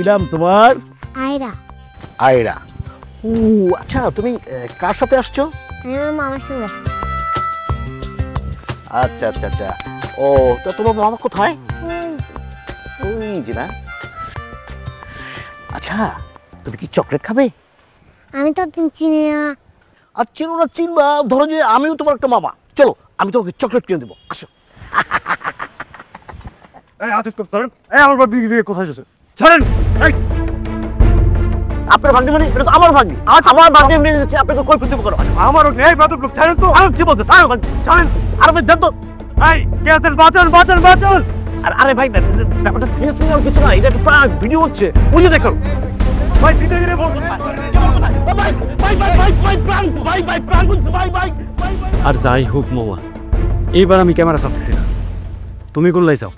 নাম তোমার? আয়রা। আয়রা। ও আচ্ছা, তুমি কার সাথে আসছো? আমি আমার মামার সঙ্গে। আচ্ছা আচ্ছা আচ্ছা। ও তো তোমার মামা কোথায়? ওই যে না। আচ্ছা, তুমি কি চকলেট খাবে? আমি তো চিনি না। আর চিনো না চিনবা, ধরো যে আমিও তোমার একটা মামা, চলো আমি তোমাকে চকলেট কিনে দেবো, আসো। আমার বাড়ি কোথায় যাচ্ছে? ছাড়েন। আপনার ভাগ্নি মানে এটা তো আমার ভাগ্নি। আজ আমার ভাগ্নি নিয়ে যাচ্ছে, আপনি তো কই প্রতিভা করো। আমারও নেই বাদক লোক, ছাড়েন তো। আমি কি বলতে ছাড়েন, ছাড়েন। আরে ভাই দেন তো। এই কে আছেন? বাঁচান বাঁচান বাঁচান। আরে ভাই ব্যাপারটা সিরিয়াস নেওয়ার কিছু না, এটা একটা প্রাঙ্ক ভিডিও হচ্ছে, বুঝে দেখো। ভাই ধীরে ধীরে বল। আর যাই হোক মামা, এইবার আমি ক্যামেরা চাপতেছি না, তুমি করলেই যাও,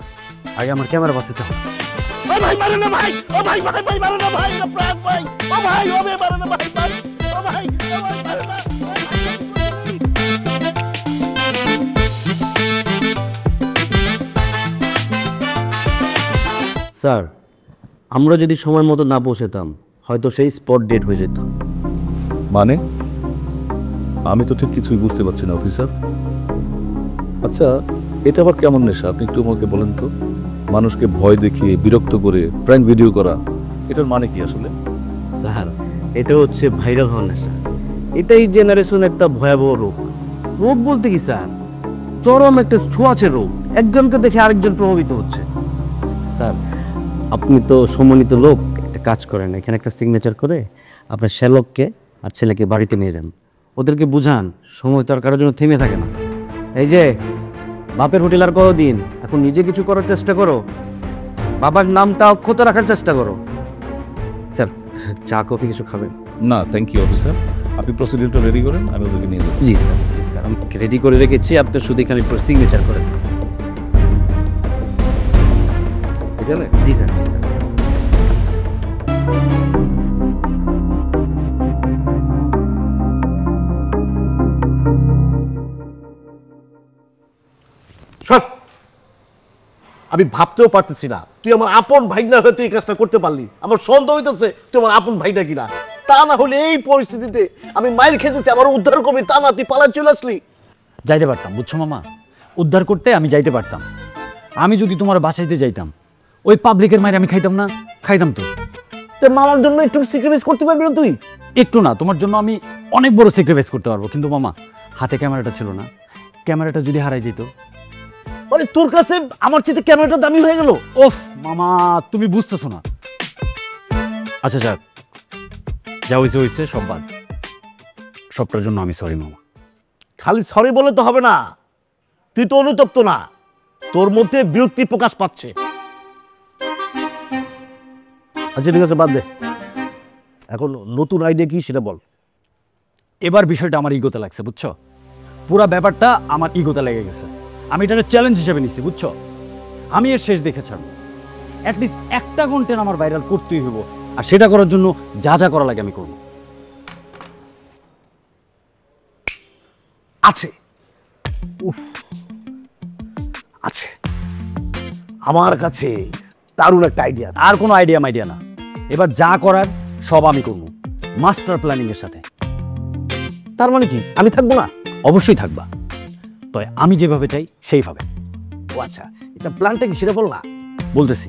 আগে আমার ক্যামেরা বাঁচাতে হবে। স্যার, আমরা যদি সময় মতো না পৌঁছাতাম হয়তো সেই স্পট ডেট হয়ে যেত। মানে আমি তো ঠিক কিছুই বুঝতে পারছি না অফিসার। আচ্ছা, এটা আবার কেমন নেশা আপনি একটু আমাকে বলেন তো? মানুষকে ভয় দেখিয়ে বিরক্ত করে প্র্যাঙ্ক ভিডিও করা, এটার মানে কি আসলে? স্যার, এটা হচ্ছে ভাইরাল হওয়ার নেশা। এটাই জেনারেশন একটা ভয়াবহ রোগ। রোগ বলতে কি স্যার, চরম একটা ছোঁয়াচে রোগ, একজনকে দেখে আরেকজন প্রভাবিত হচ্ছে। স্যার, আপনি তো সম্মানিত লোক, একটা কাজ করেন, এখানে একটা সিগনেচার করে আপনার শ্যালককে আর ছেলেকে বাড়িতে নিয়ে যান, ওদেরকে বুঝান সময় তো আর কারোর জন্য থেমে থাকে না। এই যে বাপের হোটেল আর কতদিন, এখন নিজে কিছু করার চেষ্টা করো, বাবার নামটা অক্ষত রাখার চেষ্টা করো। স্যার, চা কফি কিছু খাবেন? না থ্যাংক ইউ অফিসার, আপনি প্রসিডিউরটা রেডি করেন, আমি ওদেরকে নিয়ে যাচ্ছি। জি স্যার, জি স্যার, আমি রেডি করে রেখেছি, আপনি শুধু এখানে সিগনেচার করেন। এখানে? জি স্যার, জি স্যার। শোন, আমি ভাবতেও পারতেছি না তুই আমার আপন ভাইনা হয়ে তুই এই কাজটা করতে পারলি। আমার সন্দেহ হইতেছে তুই আমার আপন ভাইনা কিনা। তা না হলে এই পরিস্থিতিতে আমি মাইর খেতেছি, আমার উদ্ধার করবি, তা না তুই পালা চলে আসলি। যাইতে পারতাম, বুঝছো মামা, উদ্ধার করতে আমি যাইতে পারতাম। আমি যদি তোমার বাঁচাইতে যাইতাম, ওই পাবলিকের মায়ের আমি খাইতাম না? খাইতাম তো। তো মামার জন্য একটু স্যাক্রিফাইস করতে পারবি না তুই? একটু না, তোমার জন্য আমি অনেক বড় স্যাক্রিফাইস করতে পারবো, কিন্তু মামা হাতে ক্যামেরাটা ছিল না, ক্যামেরাটা যদি হারাই যেত। মানে তোর কাছে আমার চেয়ে ক্যামেরাটা দামি হয়ে গেল। ওফ মামা, তুমি বুঝতেছো না। আচ্ছা যাক, যা হয়েছে হয়েছে, সব বাদ, সবটার জন্য আমি সরি মামা। খালি সরি বলে তো হবে না, তুই তো অনুতপ্ত না, তোর মধ্যে বিরক্তি প্রকাশ পাচ্ছে। আচ্ছা ঠিক আছে, বাদ দে, এখন নতুন আইডিয়া কি সেটা বল। এবার বিষয়টা আমার ইগোতে লাগছে, বুঝছো? পুরা ব্যাপারটা আমার ইগোতে লেগে গেছে। আমি এটা চ্যালেঞ্জ হিসেবে নিচ্ছি, বুঝছো? আমি এর শেষ দেখে ছাড়বো, অ্যাটলিস্ট একটা কন্টেন্ট আমার ভাইরাল করতেই হইব, আর সেটা করার জন্য যা যা করা লাগে আমি করব। আছে, উফ, আছে আমার কাছে দারুণ একটা আইডিয়া। আর কোনো আইডিয়া মাইডিয়া না, এবার যা করার সব আমি করব, মাস্টার প্ল্যানিং এর সাথে। তার মানে কি আমি থাকবো না? অবশ্যই থাকবা, তবে আমি যেভাবে চাই সেইভাবে। ও আচ্ছা, এটা প্ল্যানটা কি সেটা বল না। বলতেছি,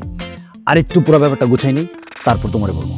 আর একটু পুরো ব্যাপারটা গুছাই নেই, তারপর তোমারে বলবো।